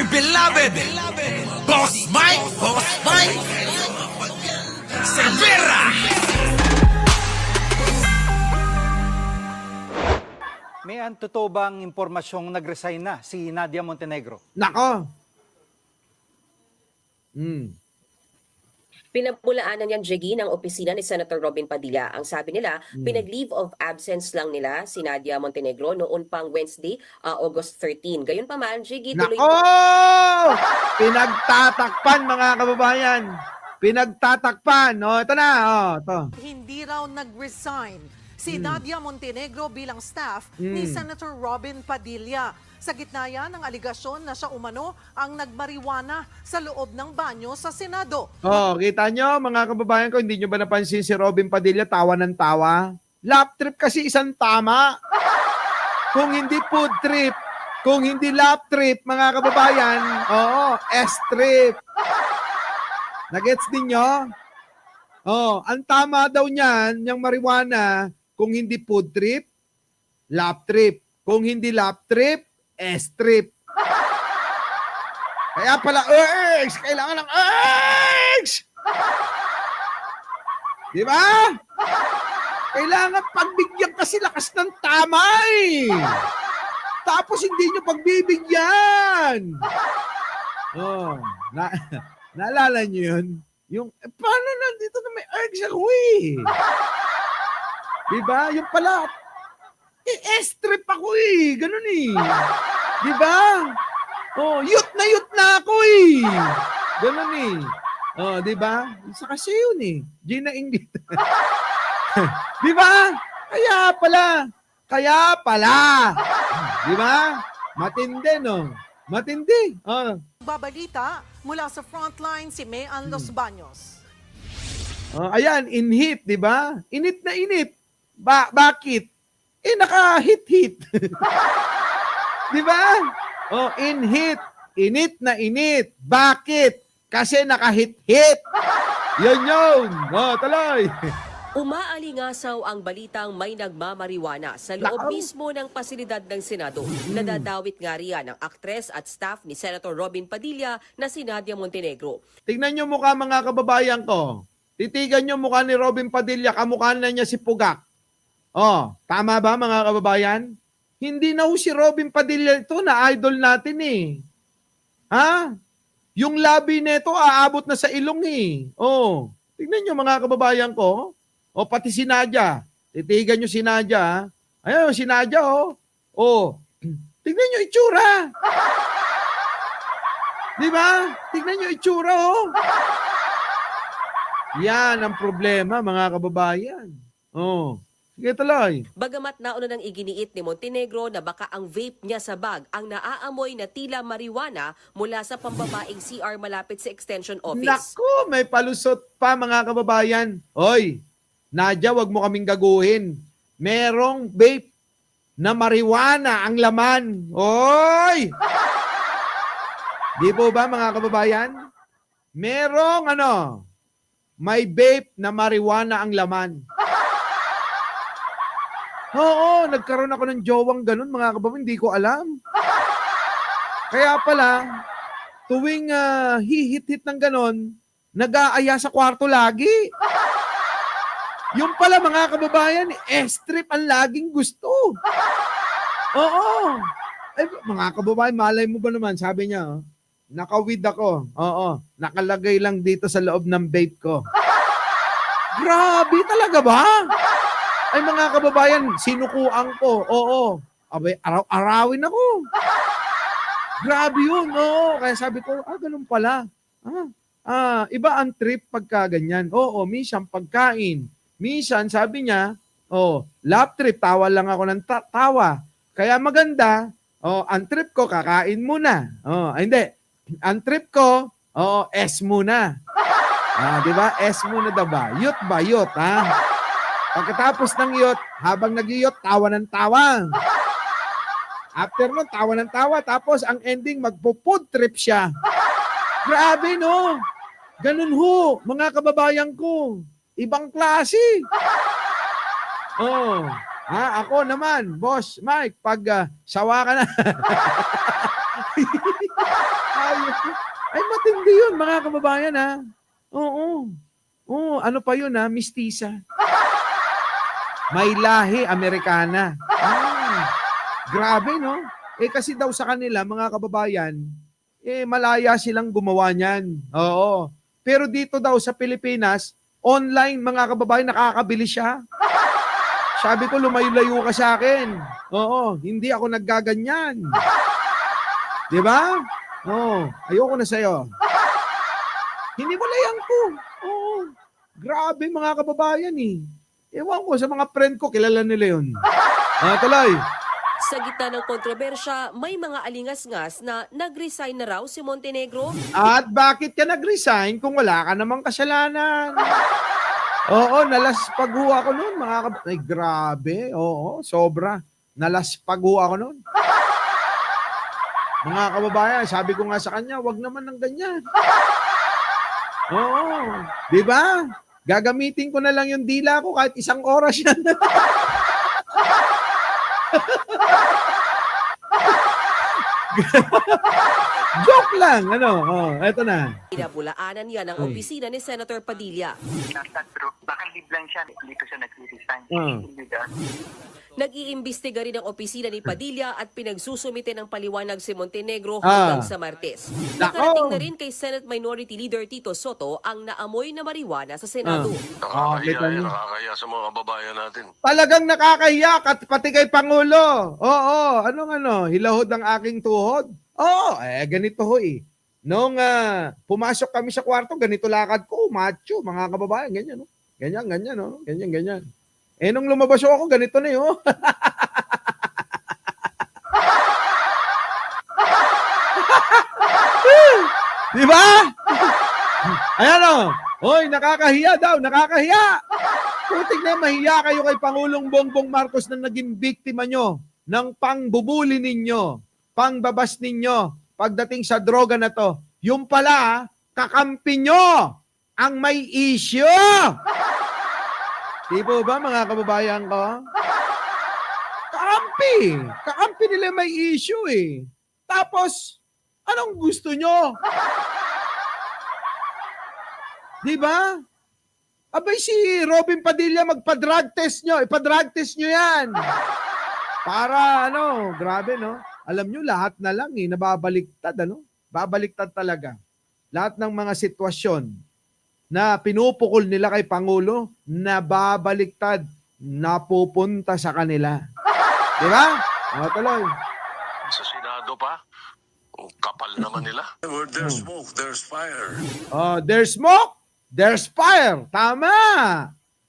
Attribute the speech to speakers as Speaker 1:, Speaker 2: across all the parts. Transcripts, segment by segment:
Speaker 1: beloved Boss Mike Cervera.
Speaker 2: May totoo bang impormasyong nag-resign na si Nadia Montenegro?
Speaker 3: Nako.
Speaker 4: Pinapulaanan niyang Jiggy ng opisina ni Senator Robin Padilla. Ang sabi nila, pinag-leave of absence lang nila si Nadia Montenegro noon pang Wednesday, August 13. Gayunpaman, Jiggy tuloy
Speaker 3: Nako! Pinagtatakpan, mga kababayan. Pinagtatakpan. O, ito na. O, ito.
Speaker 5: Hindi raw nag-resign si Nadia Montenegro bilang staff ni Senator Robin Padilla. Sa gitna yan ng aligasyon na siya umano ang nagmariwana sa loob ng banyo sa Senado.
Speaker 3: Oh, kita nyo, mga kababayan ko, hindi nyo ba napansin si Robin Padilla tawa ng tawa? Lap trip kasi isang tama. Kung hindi food trip, kung hindi lap trip, mga kababayan, oo, S-trip. Nagets din nyo? Oh, ang tama daw niyan, yung marijuana, kung hindi food trip, lap trip. Kung hindi lap trip, S-trip. Kaya pala, urge! Kailangan ng urge! Di ba? Kailangan pagbigyan kasi lakas ng tama eh. Tapos hindi nyo pagbibigyan. Oh, naalala nyo yun? Yung, paano nandito na may urge ako eh? Di ba? Yung pala, S-trip ako eh. Ganun eh. Di ba? Oh, yut na ako eh. Ganun eh. Oh, di ba? Isa kasi yun eh. Gina Ingrid. Di ba? Kaya pala. Di ba? Matindi, no? Matindi. Oh.
Speaker 5: Babalita mula sa frontline si Mayan Los Baños.
Speaker 3: Oh, ayan, inhit, di ba? Init na init. Bakit? Naka-hit-hit. Di ba? Oh, inhit. Init na init. Bakit? Kasi naka-hit-hit. Yun. Oh, tuloy.
Speaker 4: Umaalingasaw ang balitang may nagmamariwana sa loob mismo ng pasilidad ng Senado. Nadadawit nga riyan ang aktres at staff ni Senator Robin Padilla na si Nadia Montenegro.
Speaker 3: Tingnan nyo mukha, mga kababayan ko. Titigan nyo mukha ni Robin Padilla, kamukha na niya si Pugak. Oh, tama ba, mga kababayan? Hindi na ho si Robin Padilla ito na idol natin eh. Ha? Yung labi nito aabot na sa ilong eh. Oh, tingnan nyo, mga kababayan ko. O pati si Nadia. Titigan nyo si Nadia. Ayun, si Nadia oh. Oh, tingnan nyo itsura. Di ba? Tingnan nyo itsura oh. Yan ang problema, mga kababayan. Oh. Sige, tuloy.
Speaker 4: Bagamat nauna nang iginiit ni Montenegro na baka ang vape niya sa bag ang naaamoy na tila marijuana mula sa pambabaing CR malapit sa Extension Office.
Speaker 3: Naku, may palusot pa, mga kababayan. Oy, Nadia, wag mo kaming gaguhin. Merong vape na marijuana ang laman. Oy! Di po ba, mga kababayan? Merong may vape na marijuana ang laman. Oo, nagkaroon ako ng jowang ganun, mga kababayan, hindi ko alam. Kaya pala, tuwing hihit-hit ng ganun, nag-aaya sa kwarto lagi. Yung pala, mga kababayan, S-trip ang laging gusto. Oo. Ay, mga kababayan, malay mo ba naman, sabi niya, nakawid ako. Oo, nakalagay lang dito sa loob ng vape ko. Grabe talaga ba? Ay, mga kababayan, sinukuan ko. Oo. Abay, araw-arawin ako. Grabe yun. Oo. Kaya sabi ko, ganun pala. Iba ang trip pagka ganyan. Oo, minsan pagkain. Minsan, sabi niya, lap trip, tawa lang ako ng tawa. Kaya maganda, ang trip ko, kakain muna. Hindi. Ang trip ko, S muna. Di ba? S muna daw ba? Yut ba? Yut, ha? Pagkatapos ng yot, habang nag-iyot, tawa ng tawa. After nun, tawa ng tawa. Tapos ang ending, magpo-food trip siya. Grabe, no? Ganun ho, mga kababayan ko. Ibang klase. Ako naman, Boss Mike, pag sawa ka na. mga kababayan, ha? Oo. Oo, ano pa yun, ha? Mistisa. May lahi, Amerikana. Grabe, no? Kasi daw sa kanila, mga kababayan, malaya silang gumawa niyan. Oo. Pero dito daw sa Pilipinas, online, mga kababayan, nakakabili siya. Sabi ko, lumayo-layo ka sa akin. Oo, hindi ako naggaganyan. Di ba? Oo, ayoko na sa'yo. Hindi mo layang ko. Oo, grabe mga kababayan eh. Ewan ko, sa mga friend ko, kilala nila yun. Tuloy.
Speaker 4: Sa gitna ng kontrobersya, may mga alingas-ngas na nag-resign na raw si Montenegro.
Speaker 3: At bakit ka nag-resign kung wala ka namang kasalanan? Oo, nalaspag ho ako noon, mga Ay, grabe. Oo, sobra. Nalaspag ho ako noon. Mga kababayan, sabi ko nga sa kanya, wag naman ng ganyan. Oo, di ba? Gagamitin ko na lang yung dila ko kahit 1 oras yan. Joke lang, eto na.
Speaker 4: Pinabulaanan yan ang opisina ni Senator Padilla.
Speaker 6: Nasa true. Baka leave lang siya. Dito siya nag-resign.
Speaker 4: Nag-iimbestiga rin ang opisina ni Padilla at pinagsusumite ng paliwanag si Montenegro hanggang sa Martes. Nakarating na rin kay Senate Minority Leader Tito Soto ang naamoy na marijuana sa Senado.
Speaker 7: Nakakahiya sa mga babayan natin.
Speaker 3: Talagang nakakahiya, pati kay Pangulo. Oo, hilahod ang aking tuhod. Oo, ganito ho eh. Nung pumasok kami sa kwarto, ganito lakad ko, macho, mga kababayan, ganyan, no? Ganyan, no? Ganyan. Nung lumabas ako, ganito na yun. Di ba? Ayan o. Hoy, nakakahiya daw, nakakahiya. Putik na mahiya kayo kay Pangulong Bongbong Marcos na naging biktima nyo ng pangbubuli ninyo, pangbabas ninyo pagdating sa droga na to. Yung pala, kakampi nyo ang may issue. Di po ba, mga kababayan ko? Kakampi nila may issue eh. Tapos, anong gusto nyo? Di ba? Abay si Robin Padilla magpa-drug test nyo. Ipa-drug test nyo yan. Para grabe no? Alam nyo, lahat na lang nababaliktad Babaliktad talaga. Lahat ng mga sitwasyon na pinupukol nila kay Pangulo, nababaliktad, napupunta sa kanila. Di ba? Tuloy.
Speaker 7: Sa Senado pa, ang kapal naman nila. Where there's smoke, there's fire.
Speaker 3: There's smoke, there's fire. Tama.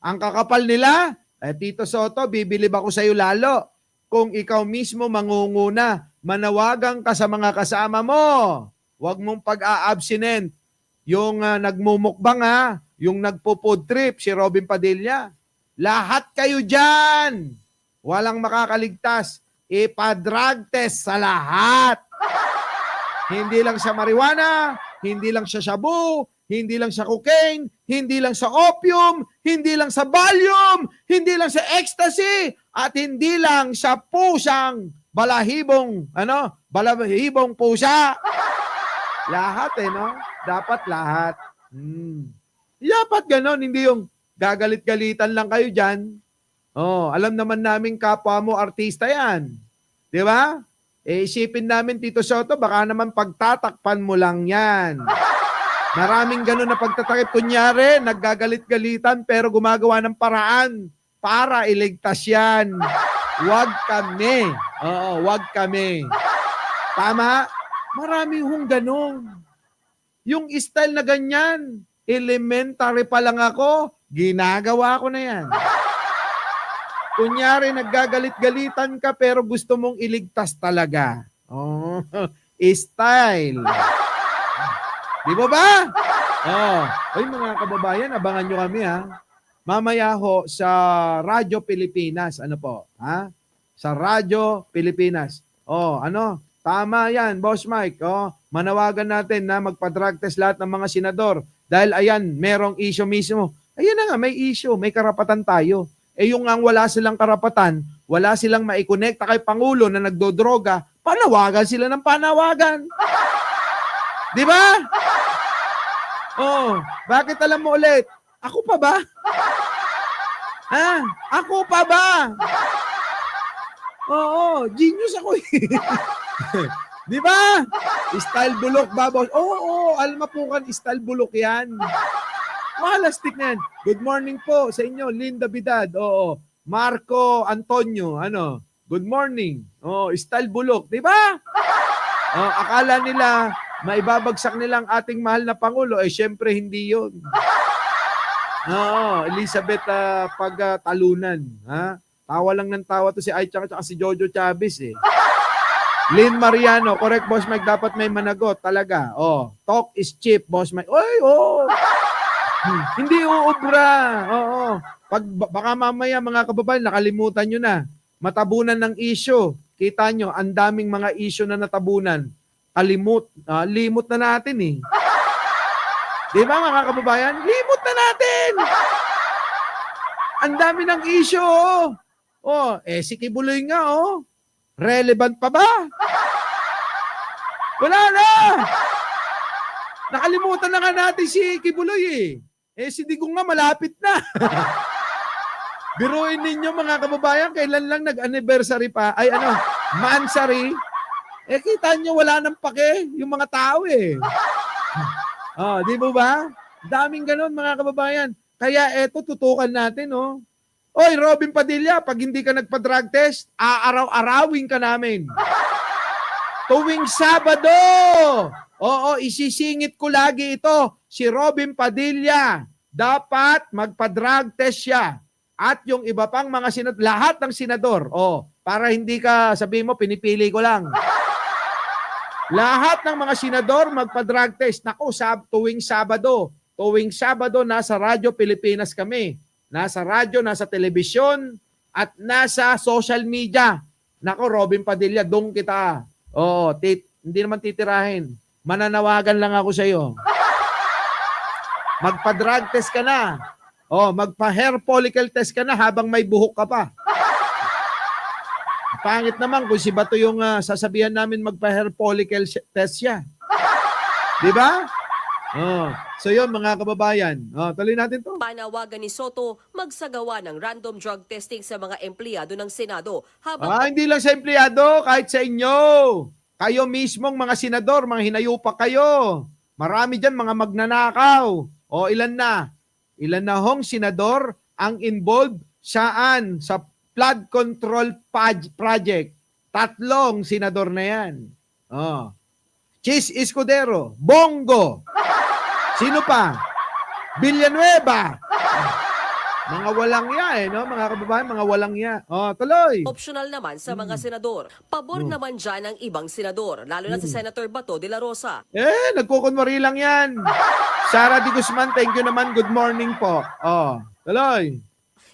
Speaker 3: Ang kakapal nila, Tito Soto, bibilib ako sa iyo lalo. Kung ikaw mismo mangunguna, manawagan ka sa mga kasama mo. Huwag mong pag-a-abstinent. Yung nagmumukbang yung nagpo-food trip, si Robin Padilla. Lahat kayo dyan. Walang makakaligtas. Ipa-drug test sa lahat. Hindi lang sa marijuana, hindi lang sa shabu, hindi lang sa cocaine, hindi lang sa opium, hindi lang sa Valium, hindi lang sa ecstasy, at hindi lang sa pusang balahibong pusa. Lahat no? Dapat lahat. Dapat ganon, hindi yung gagalit-galitan lang kayo dyan. Alam naman namin kapwa mo artista yan. Di ba? Isipin namin, Tito Soto, baka naman pagtatakpan mo lang yan. Maraming ganon na pagtatakip. Kunyari, naggagalit-galitan pero gumagawa ng paraan para iligtas yan. Huwag kami. Huwag kami. Tama? Marami hong ganon. Yung style na ganyan, elementary pa lang ako, ginagawa ko na yan. Kunyari, naggagalit-galitan ka pero gusto mong iligtas talaga. Style. Di ba ba? Ay mga kababayan, abangan nyo kami Mamaya ho sa Radyo Pilipinas. Ano po? Sa Radyo Pilipinas. Tama yan, Boss Mike. Manawagan natin na magpa-drug test lahat ng mga senador. Dahil ayan, merong issue mismo. Ayan na nga, may issue, may karapatan tayo. Yung ang wala silang karapatan, wala silang maikonekta kay Pangulo na nagdodroga, panawagan sila ng panawagan. Di ba? Oh, bakit alam mo ulit? Ako pa ba? Ha? Ako pa ba? Oo, genius ako eh. Di ba? Style bulok, babos. Oo, almapukan, style bulok yan. Malastik na yan. Good morning po sa inyo, Linda Bidad. Oo. Marco Antonio, ano? Good morning. Oo, style bulok. Di ba? Oh, akala nila, maibabagsak nilang ating mahal na Pangulo. Eh, syempre, hindi yun. Oo, Elizabeth Pagtalunan. Ha? Tawa lang ng tawa to si Aicha at si Jojo Chavez eh. Lynn Mariano, correct Boss Mike, dapat may managot talaga. Oh, talk is cheap, Boss Mike. Oy, oh. Hindi uubra. Oo. Baka mamaya mga kababayan nakalimutan nyo na. Matabunan ng issue. Kita nyo, ang daming mga issue na natabunan. Limot na natin eh. Di ba mga kababayan? Limot na natin! Ang dami ng issue, oh. Oh, si Kibuloy nga, oh. Relevant pa ba? Wala na! Nakalimutan na nga natin si Kibuloy, eh. Si Digong nga malapit na. Biruin ninyo mga kababayan, kailan lang nag-anniversary pa, mansary. Kita nyo, wala nang pake yung mga tao, eh. Oh, di mo ba? Daming ganon mga kababayan. Kaya eto, tutukan natin, oh. Oy, Robin Padilla, pag hindi ka nagpa-drug test, aaraw-arawin ka namin. Tuwing Sabado, oo, isisingit ko lagi ito, si Robin Padilla, dapat magpa-drug test siya. At yung iba pang mga senador, lahat ng senador, para hindi ka sabihin mo, pinipili ko lang. Lahat ng mga senador magpa-drug test. Naku, tuwing Sabado, nasa Radyo Pilipinas kami. Nasa radyo, nasa telebisyon, at nasa social media. Naku, Robin Padilla, doon kita. Hindi naman titirahin. Mananawagan lang ako sa iyo. Magpa-drug test ka na. Magpa-hair follicle test ka na habang may buhok ka pa. Pangit naman kung si Bato yung sasabihan namin magpa-hair follicle test siya. Di ba? So yun mga kababayan. Tuloy natin to.
Speaker 4: Panawagan ni Soto magsagawa ng random drug testing sa mga empleyado ng Senado. Habang
Speaker 3: Hindi lang sa empleyado, kahit sa inyo. Kayo mismong mga senador, mga hinayupak kayo. Marami dyan mga magnanakaw. Ilan na? Ilan na hong senador ang involved saan? Sa flood control project. 3 senador na yan. Chis Escudero, Bongo. Sino pa? Villanueva. Mga walang ya no? Mga kababayan, mga walang ya. Tuloy.
Speaker 4: optional naman sa mga senador. Pabor naman dyan ang ibang senador, lalo na si Senator Bato de la Rosa.
Speaker 3: Nagkukunwari lang yan. Sara Di Guzman, thank you naman. Good morning po. Tuloy.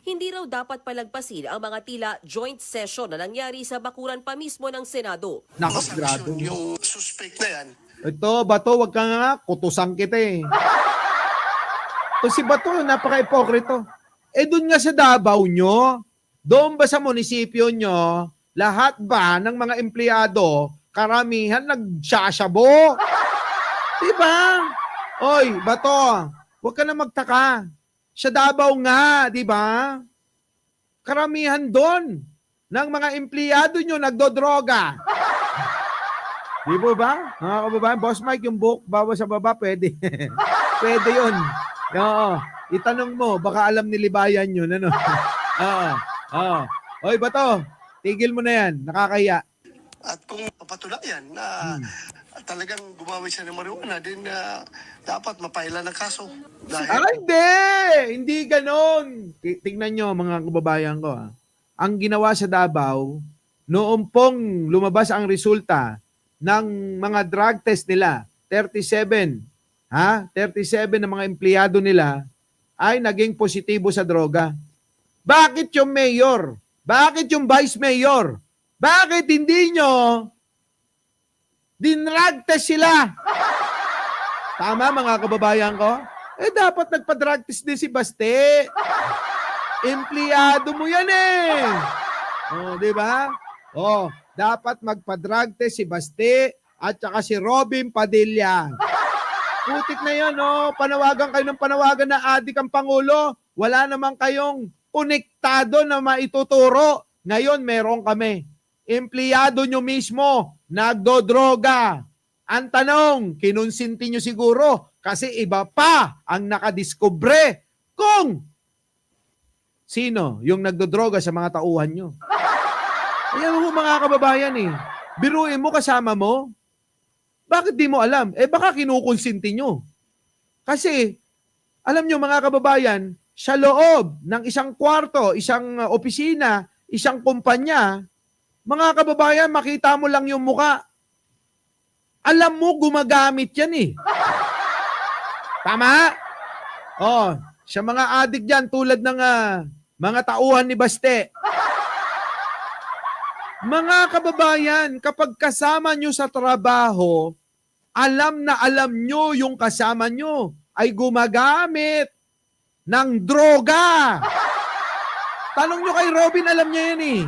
Speaker 4: Hindi raw dapat palagpasin ang mga tila joint session na nangyari sa bakuran pa mismo ng Senado.
Speaker 3: Naku, grado.
Speaker 7: Yung suspect na yan,
Speaker 3: Ito, Bato, wag ka nga, kutusang kita eh. Ito si Bato, napaka-ipokrito. Doon nga sa Davao nyo, doon ba sa munisipyo nyo, lahat ba ng mga empleyado, karamihan nagsasyabo? Diba? Oy, Bato, wag ka na magtaka. Sa Davao nga, diba? Karamihan doon ng mga empleyado nyo nagdodroga. Di ba ba? Mga kababayan, Boss Mike, yung book, bawa sa baba, pwede. Pwede yun. Itanong mo, baka alam ni Libayan yun. Ano? Oy, Bato, tigil mo na yan. Nakakaya.
Speaker 7: at kung papatunayan na talagang gumawa siya ng marijuana, din dapat mapaila ng kaso. Dahil
Speaker 3: Hindi ganon. Tingnan nyo, mga kababayan ko. Ang ginawa sa Davao, noong pong lumabas ang resulta ng mga drug test nila, 37 na mga empleyado nila ay naging positibo sa droga. Bakit yung mayor? Bakit yung vice mayor? Bakit hindi nyo dinrug test sila? Tama mga kababayan ko? Dapat nagpa-drug test din si Baste. Empleyado mo yan eh. Di ba? Dapat magpa-drug test si Baste at saka si Robin Padilla. Putik na yan, oh. Panawagan kayo ng panawagan na adik ang Pangulo. Wala naman kayong konektado na maituturo. Ngayon, meron kami. Empleyado nyo mismo, nagdodroga. Ang tanong, kinonsinti nyo siguro kasi iba pa ang nakadiskubre kung sino yung nagdodroga sa mga tauhan nyo. Ayan mo mga kababayan eh. Biruin mo kasama mo. Bakit di mo alam? Baka kinukonsinti nyo. Kasi, alam nyo mga kababayan, sa loob ng isang kwarto, isang opisina, isang kumpanya, mga kababayan, makita mo lang yung muka. Alam mo, gumagamit yan eh. Tama? Oh, sa mga adik dyan, tulad ng mga tauhan ni Baste. Mga kababayan, kapag kasama nyo sa trabaho, alam na alam nyo yung kasama nyo ay gumagamit ng droga. Tanong nyo kay Robin, alam niya yan eh.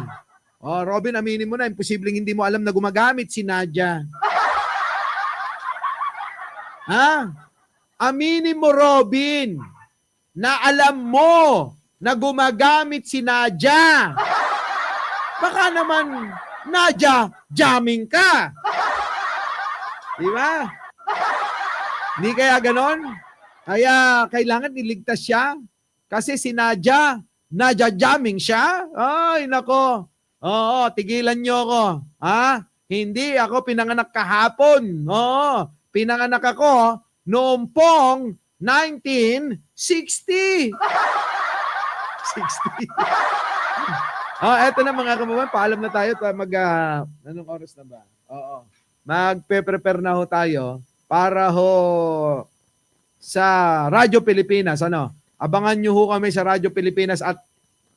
Speaker 3: Oh, Robin, aminin mo na, imposibleng hindi mo alam na gumagamit si Nadia. Ha? Aminin mo, Robin, na alam mo na gumagamit si Nadia. Baka naman, Nadia, jamming ka. Di ba? Hindi kaya ganon? Kaya kailangan iligtas siya. Kasi si Nadia jamming siya. Ay, nako. Oo, tigilan niyo ako. Ha? Hindi ako pinanganak kahapon. Oo, pinanganak ako noong pong 1960. 60. Eto na mga kababayan, paalam na tayo. Anong oras na ba? Oo. Magpe-prepare na ho tayo para ho sa Radyo Pilipinas. Abangan nyo ho kami sa Radyo Pilipinas at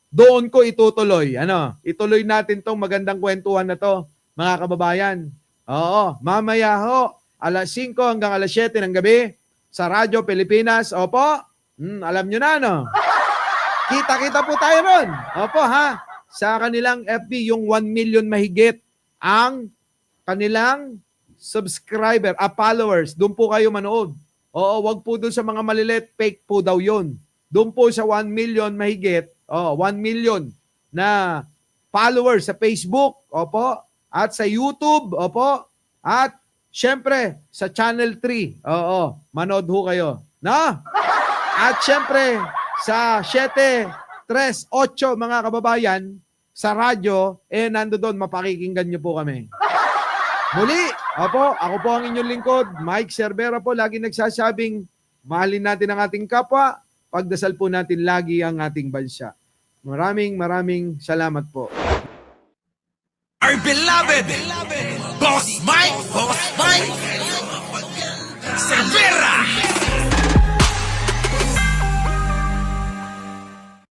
Speaker 3: doon ko itutuloy. Ituloy natin tong magandang kwentuhan na to, mga kababayan. Oo, mamaya ho, alas 5 hanggang alas 7 ng gabi sa Radyo Pilipinas. Opo, alam nyo na, Kita-kita po tayo ron. Opo, ha? Sa kanilang FB, yung 1 million mahigit ang kanilang subscriber, followers. Doon po kayo manood. Oo, wag po doon sa mga malilit, fake po daw yun. Doon po sa 1 million mahigit, 1 million na followers sa Facebook, opo, at sa YouTube, opo, at syempre sa Channel 3, manood ho kayo. No? At syempre sa 738 mga kababayan, sa radyo, nando doon, mapakikinggan nyo po kami. Muli, ako po ang inyong lingkod, Mike Cervera po, lagi nagsasabing, mahalin natin ang ating kapwa, pagdasal po natin lagi ang ating bansa. Maraming salamat po.
Speaker 1: Our beloved Boss Mike, Boss Mike.